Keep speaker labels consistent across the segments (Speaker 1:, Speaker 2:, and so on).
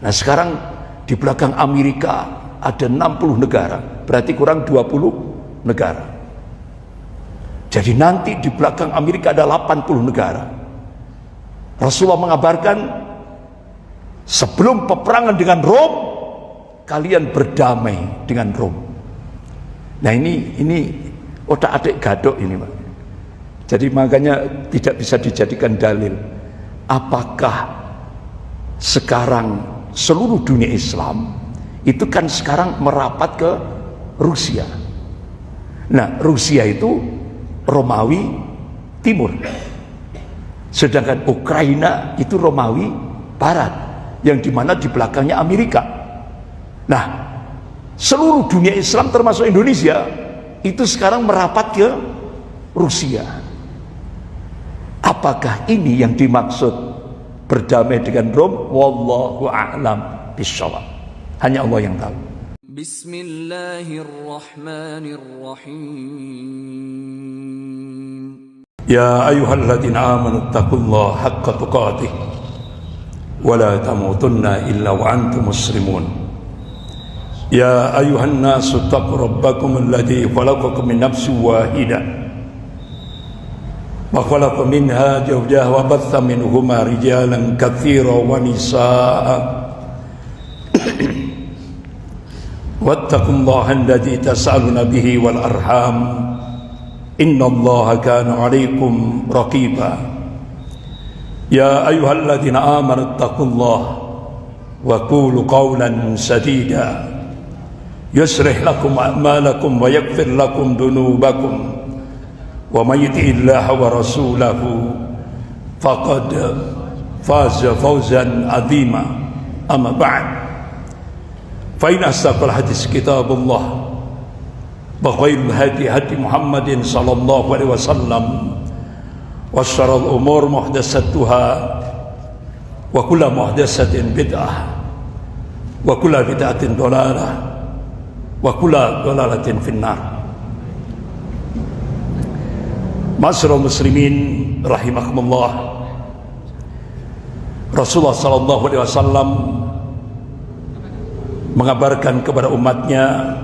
Speaker 1: Nah sekarang di belakang Amerika ada 60 negara, berarti kurang 20 negara. Jadi nanti di belakang Amerika ada 80 negara. Rasulullah mengabarkan, sebelum peperangan dengan Rom, kalian berdamai dengan Rom. Nah ini otak-atik gadok ini, Pak. Jadi makanya tidak bisa dijadikan dalil. Apakah sekarang seluruh dunia Islam itu kan sekarang merapat ke Rusia. Nah, Rusia itu Romawi Timur. Sedangkan Ukraina itu Romawi Barat, yang dimana di belakangnya Amerika. Nah, seluruh dunia Islam termasuk Indonesia itu sekarang merapat ke Rusia. Apakah ini yang dimaksud berdamai dengan Rom? Wallahu a'lam bishawab. Hanya Allah yang tahu.
Speaker 2: Bismillahirrahmanirrahim.
Speaker 1: Ya ayyuhalladzina amanu taqullaha haqqa tuqatih wa la tamutunna illa wa antum muslimun. Ya ayyuhan nasu taqu rabbakum alladzi khalaqakum min nafsin wahidah wa khalaqa minha zawjaha wa batha minhuma rijalan katsiran wa nisaa'a wattaqullaha alladzi tas'aluna bihi wal arham innallaha kana 'alaikum raqiba. Ya ayyuhalladzina amanu taqullaha wa qulu qawlan sadida yuslih lakum a'malakum wa yaghfir lakum dhunubakum wa may yuti'illaha wa rasulahu faqad faza fawzan 'azima. Amma ba'd, fa inna asdaqal hadits kitabullah wa khairul hadi hadi Muhammadin sallallahu alaihi wasallam wa syarrul umur muhdatsatuha wa kullu muhdatsatin bid'ah wa kullu bid'atin dhalalah wa kullu dhalalatin finnar. Masyarul muslimin rahimakumullah, Rasulullah sallallahu alaihi wasallam mengabarkan kepada umatnya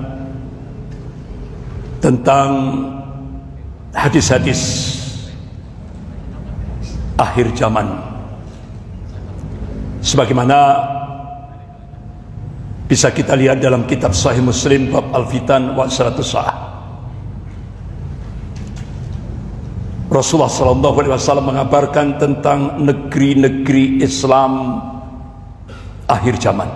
Speaker 1: tentang hadis-hadis akhir zaman, sebagaimana bisa kita lihat dalam kitab Sahih Muslim bab Al-Fitan wa Salatus Sa'ah. Rasulullah sallallahu alaihi wasallam mengabarkan tentang negeri-negeri Islam akhir zaman.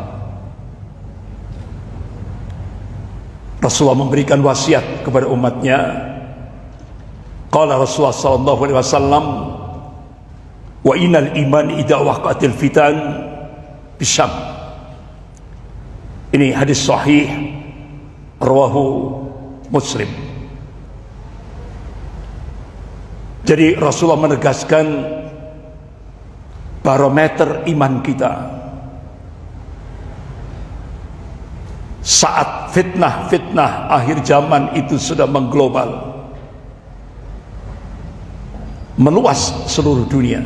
Speaker 1: Rasulullah memberikan wasiat kepada umatnya. Qala Rasulullah sallallahu alaihi wasallam, wa innal iman idza waqa'atil fitan bisyam. Ini hadis sahih rawahu Muslim. Jadi Rasulullah menegaskan barometer iman kita saat fitnah-fitnah akhir zaman itu sudah mengglobal, meluas seluruh dunia.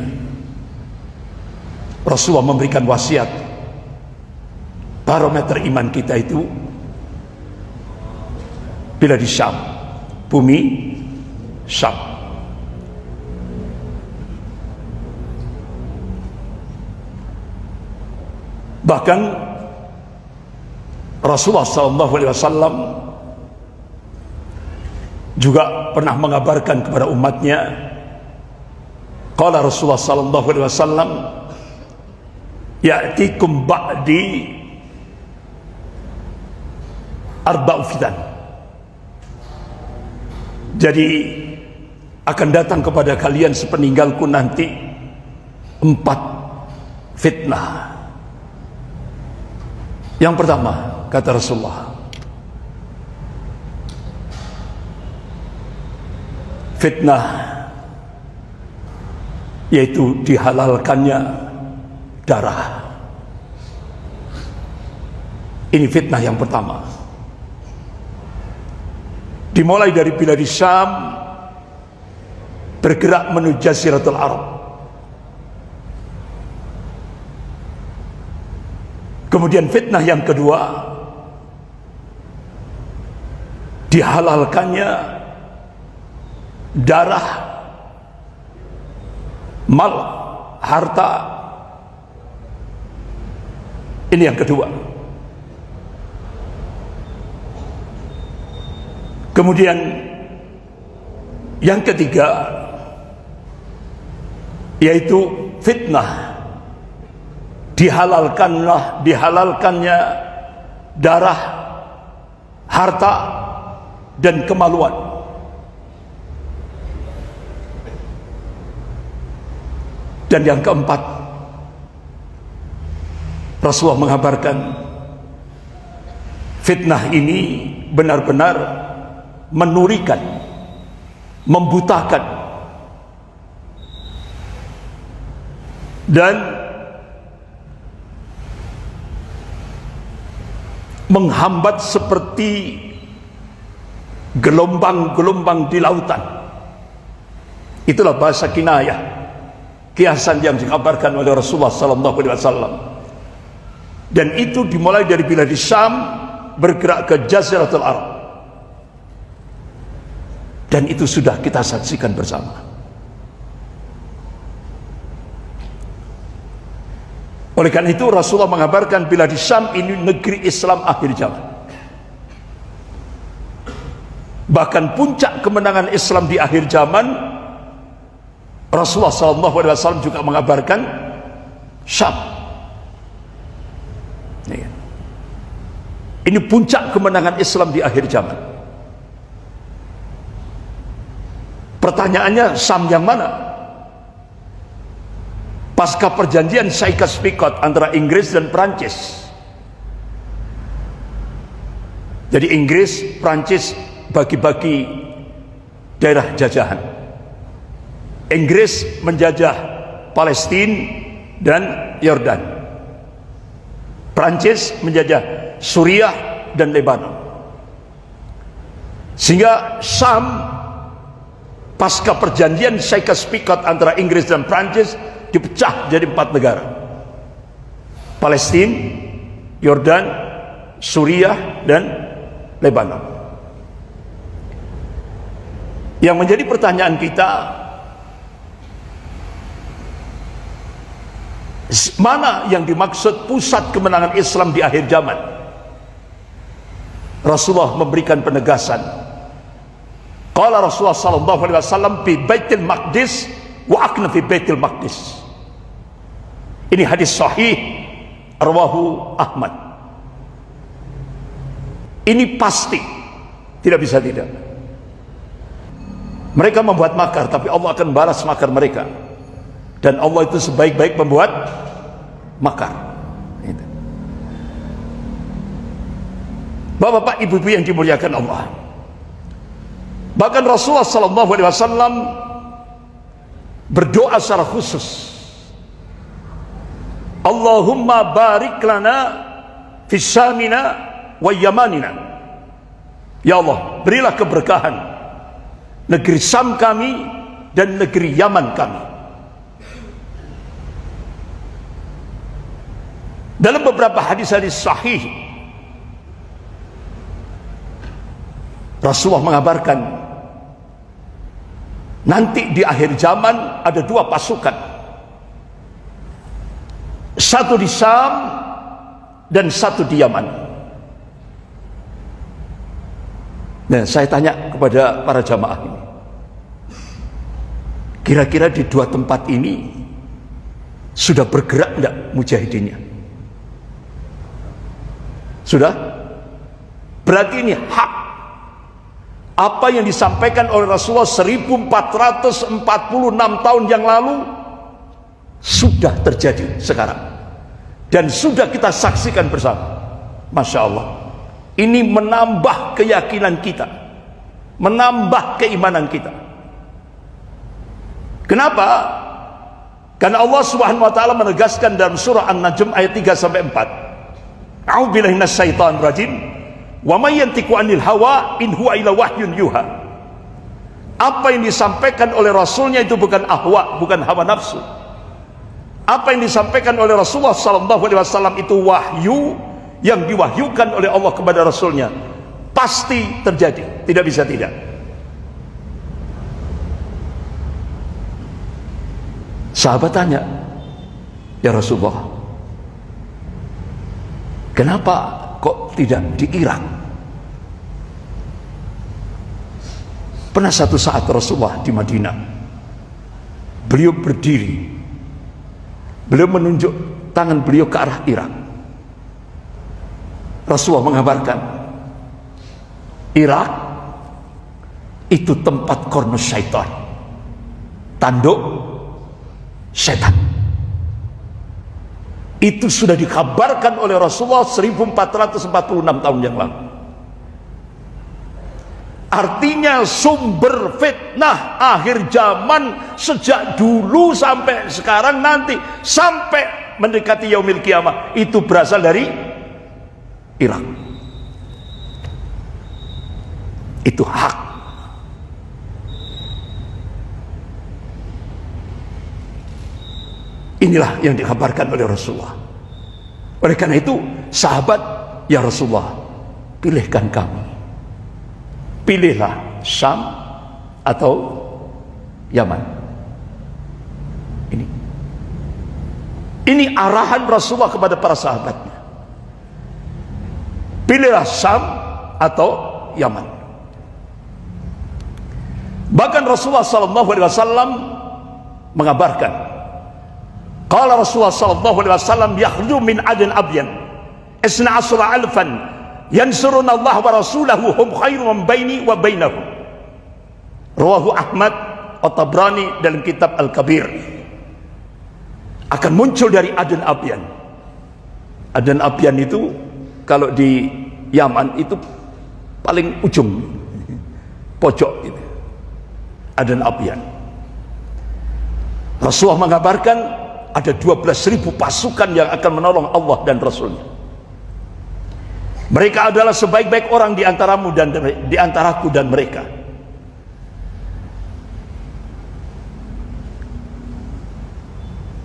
Speaker 1: Rasulullah memberikan wasiat, barometer iman kita itu bila di Syam, bumi Syam. Bahkan Rasulullah SAW juga pernah mengabarkan kepada umatnya. Qala Rasulullah SAW, ya'tikum ba'di arba'u fitan. Jadi akan datang kepada kalian sepeninggalku nanti 4 fitnah. Yang pertama, kata Rasulullah, fitnah yaitu dihalalkannya darah. Ini fitnah yang pertama. Dimulai dari bilad Syam, bergerak menuju Jaziratul Arab. Kemudian fitnah yang kedua, dihalalkannya darah, mal, harta. Ini yang kedua. Kemudian yang ketiga, yaitu fitnah, dihalalkannya darah, harta, dan kemaluan. Dan yang keempat, Rasulullah mengabarkan fitnah ini benar-benar menurikan, membutakan, dan menghambat seperti gelombang-gelombang di lautan. Itulah bahasa kinayah, kiasan yang dikabarkan oleh Rasulullah SAW. Dan itu dimulai dari Bilad Syam, bergerak ke Jaziratul Arab. Dan itu sudah kita saksikan bersama. Oleh karena itu Rasulullah mengabarkan Bilad Syam ini negeri Islam akhir zaman. Bahkan puncak kemenangan Islam di akhir zaman, Rasulullah SAW juga mengabarkan Syam. Ini puncak kemenangan Islam di akhir zaman. Pertanyaannya, Syam yang mana? Pasca perjanjian Sykes-Picot antara Inggris dan Prancis. Jadi Inggris, Prancis bagi-bagi daerah jajahan. Inggris menjajah Palestina dan Yordan. Prancis menjajah Suriah dan Lebanon. Sehingga Syam pasca perjanjian Sykes-Picot antara Inggris dan Prancis dipecah jadi 4 negara: Palestina, Yordan, Suriah, dan Lebanon. Yang menjadi pertanyaan kita, mana yang dimaksud pusat kemenangan Islam di akhir zaman? Rasulullah memberikan penegasan. Qala Rasulullah sallallahu alaihi wasallam fi Baitul Maqdis wa akna fi Baitul Maqdis. Ini hadis sahih rawahu Ahmad. Ini pasti, tidak bisa tidak. Mereka membuat makar, tapi Allah akan balas makar mereka. Dan Allah itu sebaik-baik membuat makar. Bapak-bapak, ibu-ibu yang dimuliakan Allah. Bahkan Rasulullah SAW berdoa secara khusus. Allahumma barik lana fi Syamina wa Yamanina. Ya Allah, berilah keberkahan negeri Syam kami dan negeri Yaman kami. Dalam beberapa hadis-hadis sahih, Rasulullah mengabarkan nanti di akhir zaman ada 2 pasukan, satu di Syam dan satu di Yaman. Nah, saya tanya kepada para jamaah ini, kira-kira di 2 tempat ini sudah bergerak enggak mujahidinnya? Sudah? Berarti ini hak. Apa yang disampaikan oleh Rasulullah 1446 tahun yang lalu sudah terjadi sekarang, dan sudah kita saksikan bersama. Masya Allah, ini menambah keyakinan kita, menambah keimanan kita. Kenapa? Karena Allah Subhanahu wa taala menegaskan dalam surah An-Najm ayat 3-4, A'udzubillahi minasyaitonir rajim. Wa may yantiqu 'anil hawa in huwa illa wahyun yuha. Apa yang disampaikan oleh Rasulnya itu bukan ahwa, bukan hawa nafsu. apa yang disampaikan oleh Rasulullah SAW itu wahyu yang diwahyukan oleh Allah kepada Rasulnya, pasti terjadi, tidak bisa tidak. Sahabat tanya, ya Rasulullah, kenapa kok tidak di Irak? Pernah satu saat Rasulullah di Madinah, beliau berdiri, beliau menunjuk tangan beliau ke arah Irak. Rasulullah mengabarkan, Irak itu tempat kornus syaitan, tanduk setan. Itu sudah dikabarkan oleh Rasulullah 1446 tahun yang lalu. Artinya sumber fitnah akhir zaman sejak dulu sampai sekarang nanti, sampai mendekati yaumil kiamah, itu berasal dari Irak. Itu hak. Inilah yang dikabarkan oleh Rasulullah. Oleh karena itu, sahabat, ya Rasulullah, pilihkan kami. Pilihlah Syam atau Yaman. Ini arahan Rasulullah kepada para sahabatnya. Pilihlah Syam atau Yaman. Bahkan Rasulullah SAW mengabarkan, qala Rasulullah SAW, yakhlu min adin abyan isna asra alfan yansuruna Allah wa rasulahu hum khairu man baini wa bainahum. Rawahu Ahmad At-Tabrani dalam kitab Al-Kabir. Akan muncul dari Aden Abyan. Aden Abyan itu kalau di Yaman itu paling ujung, pojok gitu. Aden Abyan. Rasulullah mengabarkan ada 12.000 pasukan yang akan menolong Allah dan Rasulnya. Mereka adalah sebaik-baik orang di antaramu dan di antaraku dan mereka.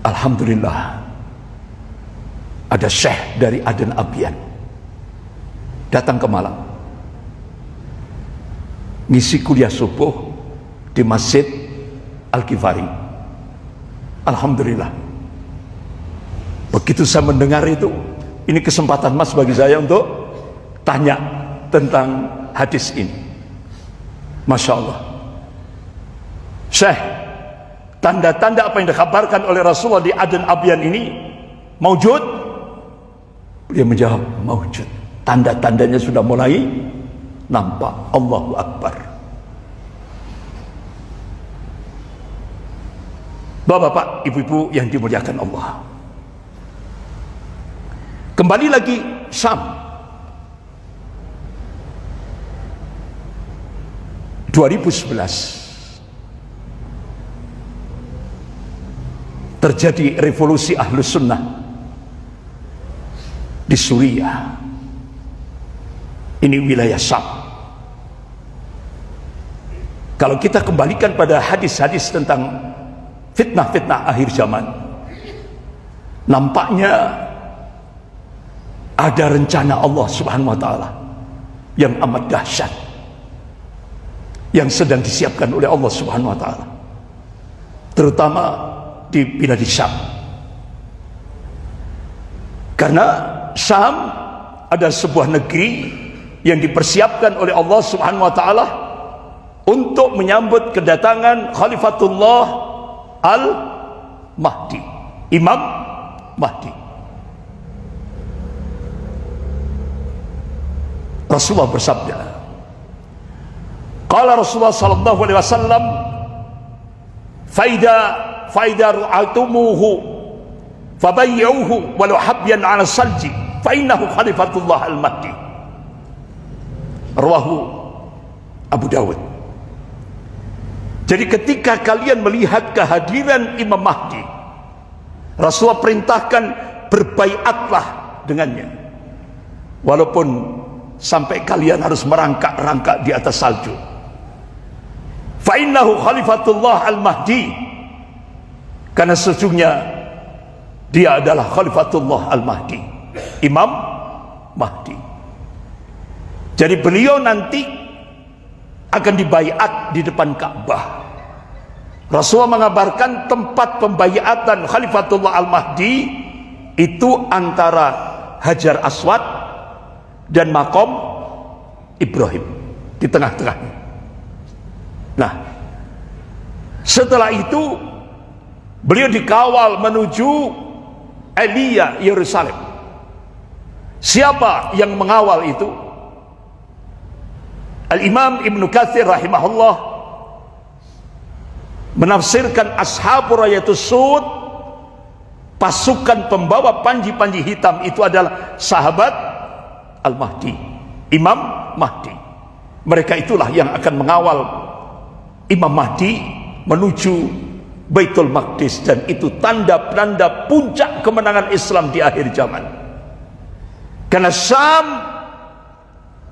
Speaker 1: Alhamdulillah, ada syekh dari Aden Abyan datang ke Malang, ngisi kuliah subuh di Masjid Al-Ghifari. Alhamdulillah, begitu saya mendengar itu, ini kesempatan mas bagi saya untuk tanya tentang hadis ini. Masya Allah, Syekh, tanda-tanda apa yang dikabarkan oleh Rasulullah di Aden Abyan ini maujud? Beliau menjawab, maujud. Tanda-tandanya sudah mulai nampak. Allahu Akbar. Bapak-bapak, ibu-ibu yang dimuliakan Allah, kembali lagi Syam. 2011 terjadi revolusi Ahlus Sunnah di Suriah. Ini wilayah Syam. Kalau kita kembalikan pada hadis-hadis tentang fitnah-fitnah akhir zaman, nampaknya ada rencana Allah Subhanahu wa taala yang amat dahsyat yang sedang disiapkan oleh Allah Subhanahu wa taala, terutama di bilad Syam. Karena Syam ada sebuah negeri yang dipersiapkan oleh Allah Subhanahu wa taala untuk menyambut kedatangan Khalifatullah Al-Mahdi, Imam Mahdi. Rasulullah bersabda, qala Rasulullah sallallahu alaihi wasallam, faida ru'atumuhu fabayyuhu walau habyan 'ala salji fa innahu khalifatullah al-mahdi. Rawahu Abu Dawud. Jadi ketika kalian melihat kehadiran Imam Mahdi, Rasulullah perintahkan berbaiatlah dengannya, walaupun sampai kalian harus merangkak-rangkak di atas salju. Fa innahu khalifatullah al-mahdi, karena sesungguhnya Dia adalah Khalifatullah Al-Mahdi, Imam Mahdi. Jadi beliau nanti akan dibaiat di depan Ka'bah. Rasulullah mengabarkan tempat pembaiatan Khalifatullah Al-Mahdi itu antara Hajar Aswad dan Maqam Ibrahim, di tengah-tengahnya. Nah, setelah itu beliau dikawal menuju Aliyah, Yerusalem. Siapa yang mengawal itu? Al-Imam Ibn Katsir rahimahullah menafsirkan Ashabur Rayatus Sud, pasukan pembawa panji-panji hitam itu adalah sahabat Al-Mahdi, Imam Mahdi. Mereka itulah yang akan mengawal Imam Mahdi menuju Baitul Maqdis, dan itu tanda-tanda puncak kemenangan Islam di akhir zaman. Karena Syam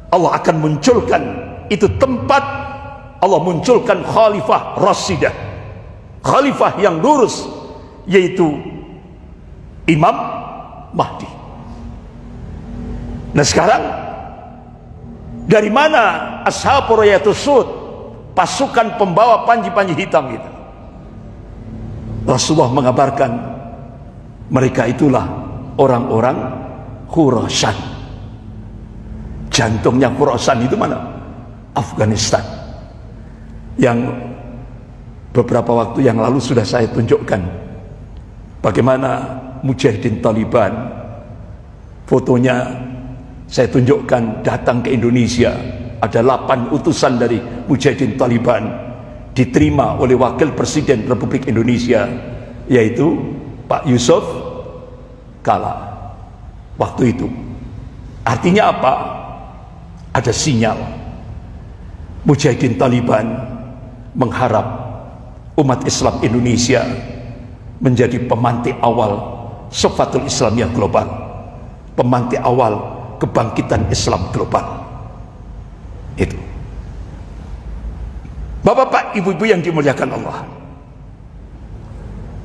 Speaker 1: Allah akan munculkan, itu tempat Allah munculkan Khalifah Rashidah, Khalifah yang lurus, yaitu Imam Mahdi. Nah sekarang dari mana Ashabur Rayatus Sud, pasukan pembawa panji-panji hitam itu? Rasulullah mengabarkan mereka itulah orang-orang Khurasan. Jantungnya Khurasan itu mana? Afghanistan. Yang beberapa waktu yang lalu sudah saya tunjukkan bagaimana mujahidin Taliban, fotonya saya tunjukkan datang ke Indonesia. Ada 8 utusan dari mujahidin Taliban diterima oleh Wakil Presiden Republik Indonesia, yaitu Pak Yusuf Kala waktu itu. Artinya apa? Ada sinyal mujahidin Taliban mengharap umat Islam Indonesia menjadi pemantik awal Safatul Islamiyah global, pemantik awal kebangkitan Islam global. Itu Bapak-bapak, ibu-ibu yang dimuliakan Allah,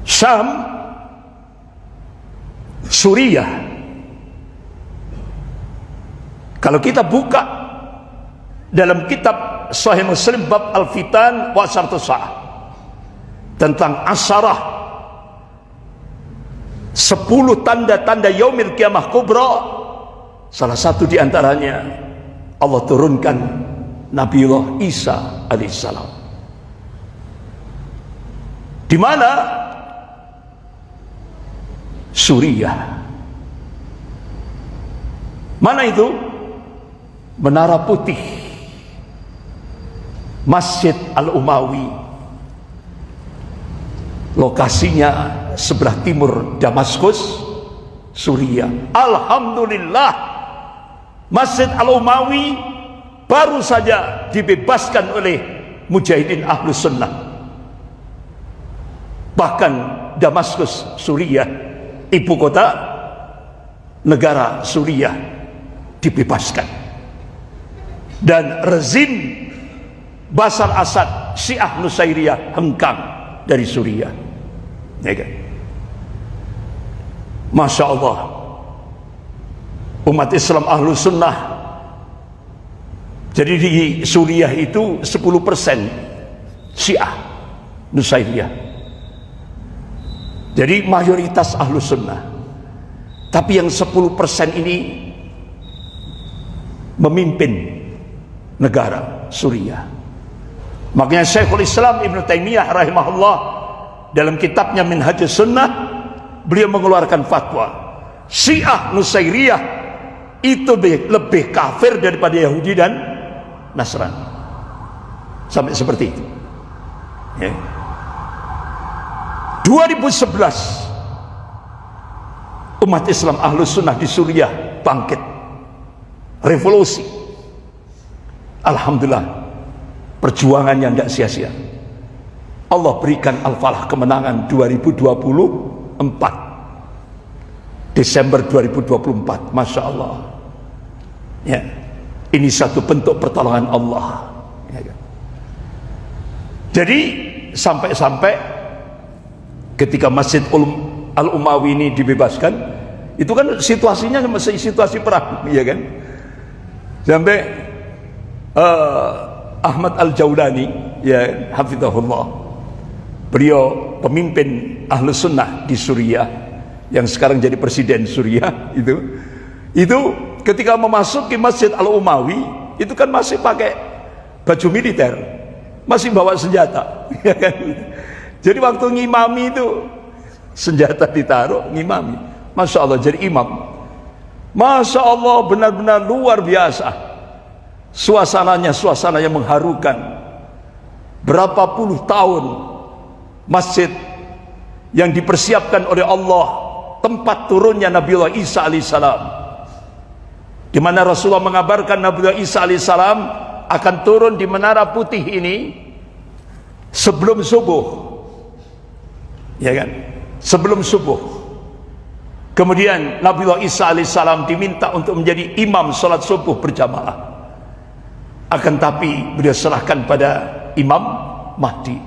Speaker 1: Syam, Suriah, kalau kita buka dalam kitab Sahih Muslim bab Al-Fitan wa Asaratus Sa'ah tentang Asyarah 10 tanda-tanda Yaumil Qiyamah Kubra, salah satu diantaranya Allah turunkan Nabiullah Isa alaihissalam. Di mana? Suriah. Mana itu? Menara Putih, Masjid Al-Umawi, lokasinya sebelah timur Damaskus, Suriah. Alhamdulillah, Masjid Al-Umawi baru saja dibebaskan oleh mujahidin Ahlus Sunnah. Bahkan Damaskus, Suriah, ibu kota negara Suriah, dibebaskan. Dan rezim Bashar Assad, Syiah Nusairiyah hengkang dari Suriah. Ya kan? Masya Allah, umat Islam Ahlus Sunnah. Jadi di Suriah itu 10% Syiah Nusairiyah. Jadi mayoritas Ahlus Sunnah. Tapi yang 10% ini memimpin negara Suriah. Makanya Syekhul Islam Ibn Taimiyah rahimahullah dalam kitabnya Minhajus Sunnah, beliau mengeluarkan fatwa Syiah Nusairiyah itu lebih kafir daripada Yahudi dan Nasrani. Sampai seperti itu ya. 2011 umat Islam Ahlus Sunnah di Suriah bangkit, revolusi. Alhamdulillah, perjuangannya tidak sia-sia. Allah berikan al-falah, kemenangan 2024, Desember 2024. Masya Allah ya. Ini satu bentuk pertolongan Allah ya kan? Jadi sampai-sampai ketika Masjid Al-Umawi ini dibebaskan, itu kan situasinya masih situasi perang, ya kan? Sampai Ahmad Al-Jaulani, ya hafizahullah, beliau pemimpin Ahlus Sunnah di Suriah yang sekarang jadi presiden Suriah, itu ketika memasuki Masjid Al-Umawi itu kan masih pakai baju militer, masih bawa senjata, ya kan? Jadi waktu ngimami itu senjata ditaruh, ngimami, masya Allah, jadi imam, masya Allah, benar-benar luar biasa suasananya, suasana yang mengharukan. Berapa puluh tahun masjid yang dipersiapkan oleh Allah, tempat turunnya Nabiullah Isa alaihissalam, di mana Rasulullah mengabarkan Nabiullah Isa alaihissalam akan turun di Menara Putih ini sebelum subuh, ya kan? Sebelum subuh. Kemudian Nabiullah Isa alaihissalam diminta untuk menjadi imam salat subuh berjamaah. Akan tapi beliau serahkan pada Imam Mahdi.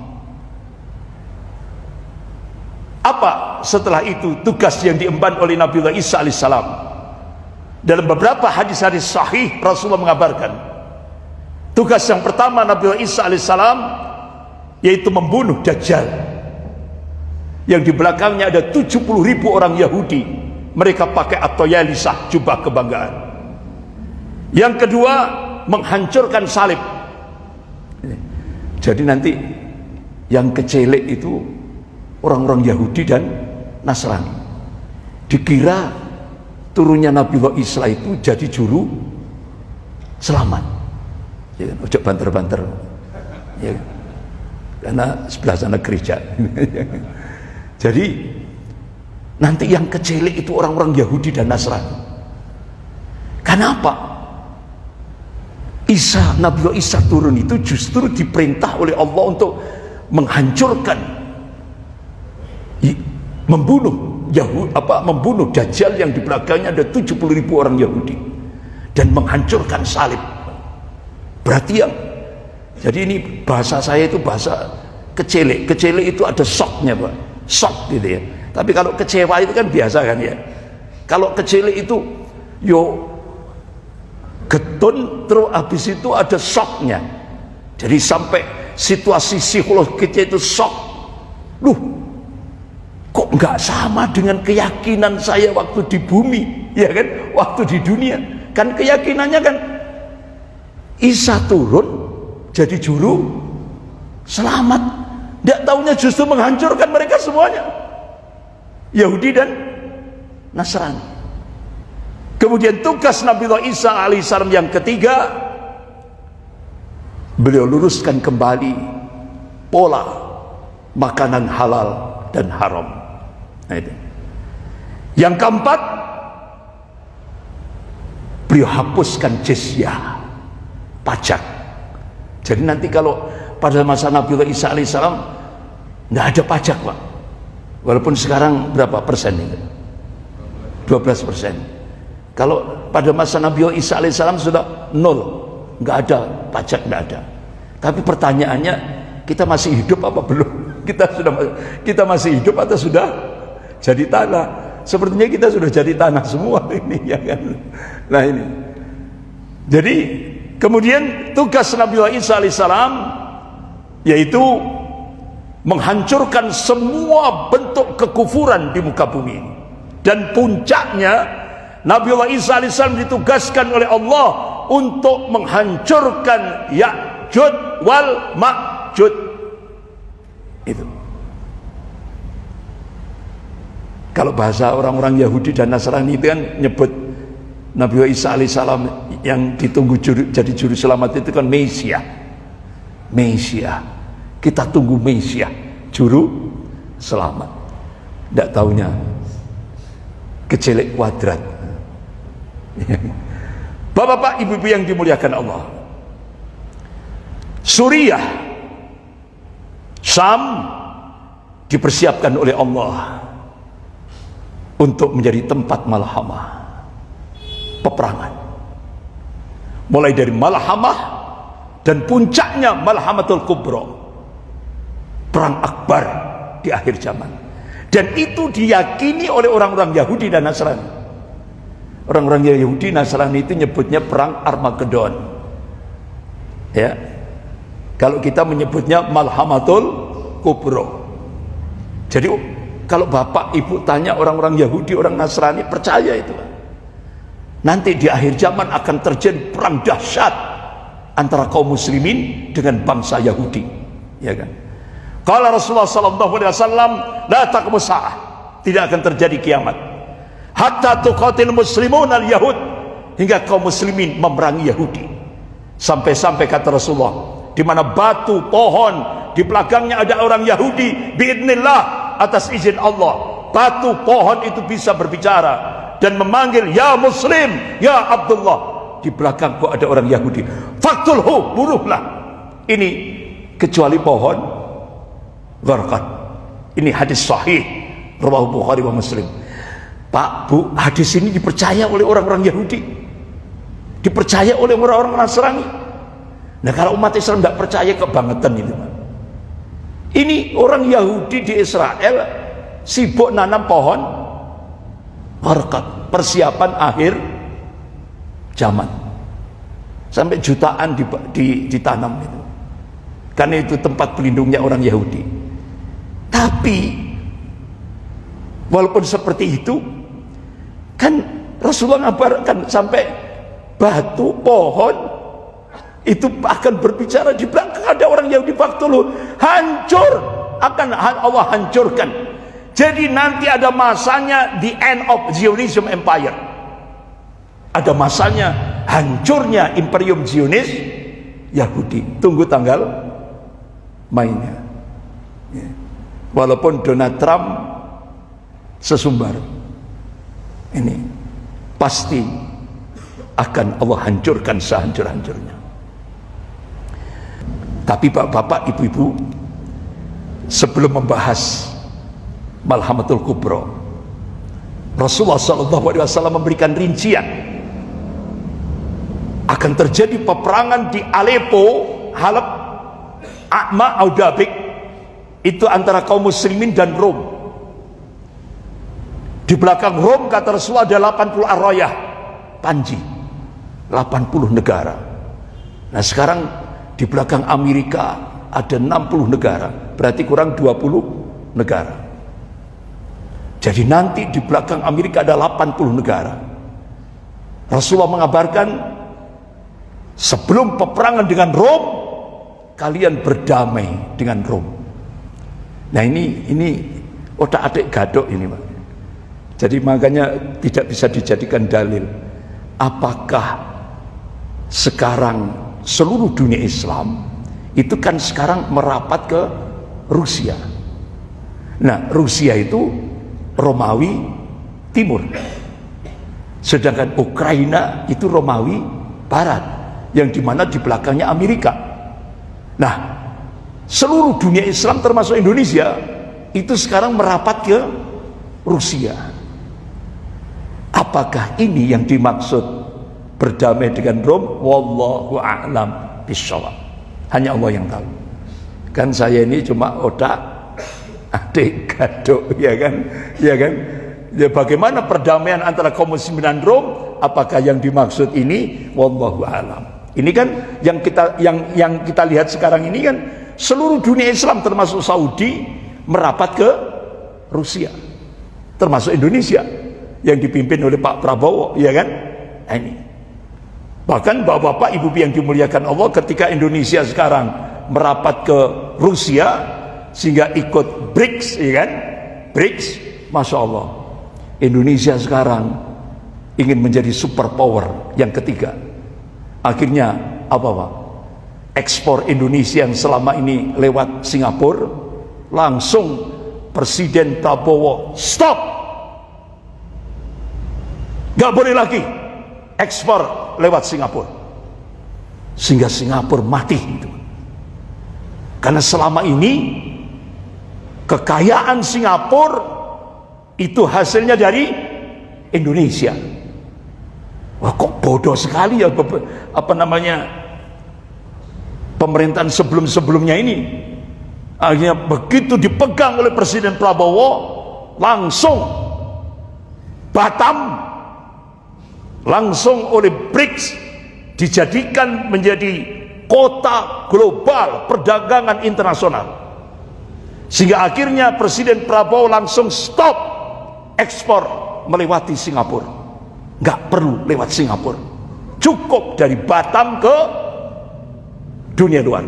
Speaker 1: Apa setelah itu tugas yang diemban oleh Nabiullah Isa alaihissalam? Dalam beberapa hadis-hadis sahih Rasulullah mengabarkan, tugas yang pertama Nabiullah Isa alaihissalam yaitu membunuh Dajjal, yang di belakangnya ada 70.000 orang Yahudi, mereka pakai at-tayalisah, jubah kebanggaan. Yang kedua, menghancurkan salib. Jadi nanti yang kecelek itu orang-orang Yahudi dan Nasrani, dikira turunnya Nabiullah Isa itu jadi juru selamat, ya kan? Ojo banter-banter, ya kan? Karena sebelah sana gereja. Jadi nanti yang kecelek itu orang-orang Yahudi dan Nasrani. Kenapa? Nabiullah Isa turun itu justru diperintah oleh Allah untuk menghancurkan, membunuh membunuh Dajjal yang di belakangnya ada 70.000 orang Yahudi, dan menghancurkan salib. Berarti jadi ini bahasa saya itu bahasa kecelek. Kecelek itu ada shocknya, Pak, shock gitu ya. Tapi kalau kecewa itu kan biasa kan ya. Kalau kecelek itu getun, terus habis itu ada shocknya. Jadi sampai situasi psikologis itu shock. Kok nggak sama dengan keyakinan saya waktu di bumi, ya kan? Waktu di dunia kan keyakinannya kan Isa turun jadi juru selamat. Nggak taunya justru menghancurkan mereka semuanya, Yahudi dan Nasrani. Kemudian tugas Nabiullah Isa alaihissalam yang ketiga, beliau luruskan kembali pola makanan halal dan haram. Nah, itu. Yang keempat, beliau hapuskan jizyah, pajak. Jadi nanti kalau pada masa Nabiullah Isa alaihissalam nggak ada pajak, Pak. Walaupun sekarang berapa persen ini? 12%. Kalau pada masa Nabiullah Isa alaihissalam sudah 0, nggak ada pajak, nggak ada. Tapi pertanyaannya, kita masih hidup apa belum? Kita masih hidup atau sudah jadi tanah? Sepertinya kita sudah jadi tanah semua ini, ya kan? Nah ini. Jadi kemudian tugas Nabiullah Isa alaihissalam yaitu menghancurkan semua bentuk kekufuran di muka bumi ini. Dan puncaknya Nabiullah Isa alaihissalam ditugaskan oleh Allah untuk menghancurkan Ya'juj wal Ma'juj. Itu. Kalau bahasa orang-orang Yahudi dan Nasrani itu kan nyebut Nabiullah Isa alaihissalam yang ditunggu jadi juru selamat itu kan Mesia. Mesia. Kita tunggu Mesia, juru selamat. Tidak taunya kecelek kuadrat. Bapak-bapak, ibu-ibu yang dimuliakan Allah, Suriah, Syam dipersiapkan oleh Allah untuk menjadi tempat malhamah, peperangan. Mulai dari malhamah dan puncaknya malhamatul kubra, perang akbar di akhir zaman. Dan itu diyakini oleh orang-orang Yahudi dan Nasrani. Orang-orang Yahudi Nasrani itu nyebutnya perang Armageddon. Ya. Kalau kita menyebutnya Malhamatul Kubro. Jadi kalau bapak ibu tanya orang-orang Yahudi, orang Nasrani, percaya itu. Nanti di akhir zaman akan terjadi perang dahsyat antara kaum muslimin dengan bangsa Yahudi, ya kan? Kalau Rasulullah SAW, la taqum sa'ah, tidak akan terjadi kiamat hatta tuqatil muslimun al-yahud, hingga kaum muslimin memerangi Yahudi. Sampai-sampai kata Rasulullah, di mana batu, pohon, di belakangnya ada orang Yahudi, biidznillah, atas izin Allah, batu, pohon itu bisa berbicara dan memanggil, ya Muslim, ya Abdullah. Di belakangku ada orang Yahudi, faktulhu, bunuhlah. Ini kecuali pohon gharqad. Ini hadis sahih riwayat Bukhari wa Muslim. Pak, Bu, hadis ini dipercaya oleh orang-orang Yahudi, dipercaya oleh orang-orang Nasrani. Nah, kalau umat Islam tidak percaya, kebangetan itu. Ini orang Yahudi di Israel sibuk nanam pohon gharqad, persiapan akhir zaman, sampai jutaan ditanam itu, karena itu tempat pelindungnya orang Yahudi. Tapi walaupun seperti itu, kan Rasulullah ngabarkan sampai batu, pohon itu akan berbicara. Di belakang ada orang Yahudi, faktulu, hancur, akan Allah hancurkan. Jadi nanti ada masanya the end of Zionism Empire, ada masanya hancurnya imperium Zionis Yahudi. Tunggu tanggal mainnya, ya. Walaupun Donald Trump sesumbar, ini pasti akan Allah hancurkan sehancur-hancurnya. Tapi bapak-bapak, ibu-ibu, sebelum membahas Malhamatul Kubro, Rasulullah SAW memberikan rincian akan terjadi peperangan di Aleppo, Halab, A'ma, Audabik, itu antara kaum muslimin dan Rom. Di belakang Rom, kata Rasulullah, ada 80 arroyah, panji, 80 negara. Nah, sekarang di belakang Amerika ada 60 negara, berarti kurang 20 negara. Jadi nanti di belakang Amerika ada 80 negara. Rasulullah mengabarkan, sebelum peperangan dengan Rom, kalian berdamai dengan Rom. Nah, ini otak-atik gadok ini, Pak. Jadi makanya tidak bisa dijadikan dalil. Apakah sekarang seluruh dunia Islam itu kan sekarang merapat ke Rusia. Nah, Rusia itu Romawi Timur, sedangkan Ukraina itu Romawi Barat, yang dimana di belakangnya Amerika. Nah, seluruh dunia Islam termasuk Indonesia itu sekarang merapat ke Rusia. Apakah ini yang dimaksud berdamai dengan Rom? Wallahu a'lam bishawab. Hanya Allah yang tahu. Kan saya ini cuma otak adik gadok, ya kan? Ya kan? Ya, bagaimana perdamaian antara kaum muslimin dan Rom? Apakah yang dimaksud ini? Wallahu a'lam. Ini kan yang kita lihat sekarang ini kan seluruh dunia Islam termasuk Saudi merapat ke Rusia, termasuk Indonesia yang dipimpin oleh Pak Prabowo, ya kan? Nah, ini bahkan bapak-bapak, ibu yang dimuliakan Allah, ketika Indonesia sekarang merapat ke Rusia sehingga ikut BRICS, ya kan? BRICS, Masya Allah, Indonesia sekarang ingin menjadi superpower yang ketiga. Akhirnya apa, Pak? Ekspor Indonesia yang selama ini lewat Singapura, langsung Presiden Prabowo stop, gak boleh lagi ekspor lewat Singapura, sehingga Singapura mati gitu. Karena selama ini kekayaan Singapura itu hasilnya dari Indonesia. Wah, kok bodoh sekali ya pemerintahan sebelum-sebelumnya ini. Akhirnya begitu dipegang oleh Presiden Prabowo, langsung Batam langsung oleh BRICS dijadikan menjadi kota global perdagangan internasional, sehingga akhirnya Presiden Prabowo langsung stop ekspor melewati Singapura. Nggak perlu lewat Singapura, cukup dari Batam ke dunia luar,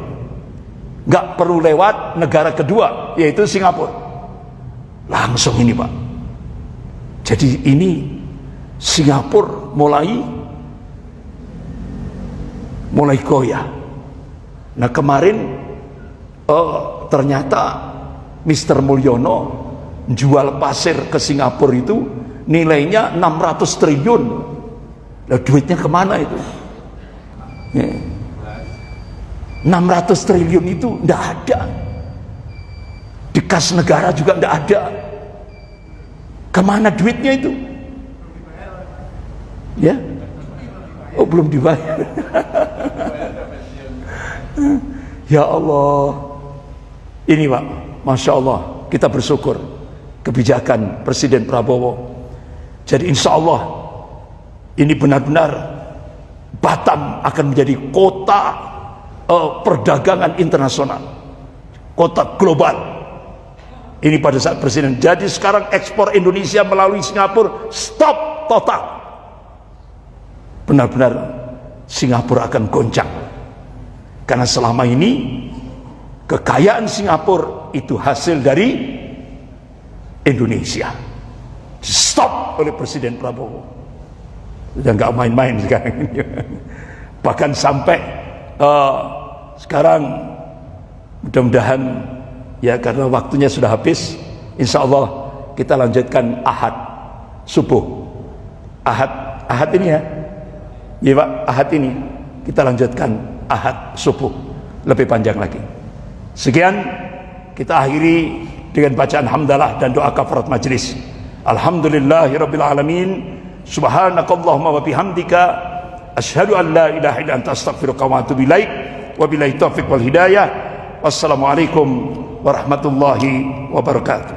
Speaker 1: nggak perlu lewat negara kedua yaitu Singapura, langsung ini Pak. Jadi ini Singapura mulai goyah. Nah kemarin ternyata Mr. Mulyono jual pasir ke Singapura itu nilainya 600 triliun. Lah duitnya kemana itu? 600 triliun itu enggak ada. Di kas negara juga enggak ada. Kemana duitnya itu? Ya? Oh belum dibayar. Ya Allah. Ini Pak, Masya Allah, kita bersyukur kebijakan Presiden Prabowo. Jadi insya Allah ini benar-benar Batam akan menjadi kota perdagangan internasional, kota global. Ini pada saat Presiden. Jadi sekarang ekspor Indonesia melalui Singapura stop total. Benar-benar Singapura akan goncang, karena selama ini kekayaan Singapura itu hasil dari Indonesia. Stop oleh Presiden Prabowo. Sudah nggak main-main sekarang ini. Bahkan sampai sekarang mudah-mudahan ya, karena waktunya sudah habis, insya Allah kita lanjutkan Ahad subuh. Ahad ini ya. Ya Pak, Ahad ini kita lanjutkan Ahad subuh lebih panjang lagi. Sekian, kita akhiri dengan bacaan hamdalah dan doa kafarat majlis. Alhamdulillahirabbil alamin. Subhanakallahumma wa bihamdika asyhadu an la ilaha illa anta astaghfiruka wa atubu ilaik. Wabillahi taufiq wal hidayah. Wassalamualaikum warahmatullahi wabarakatuh.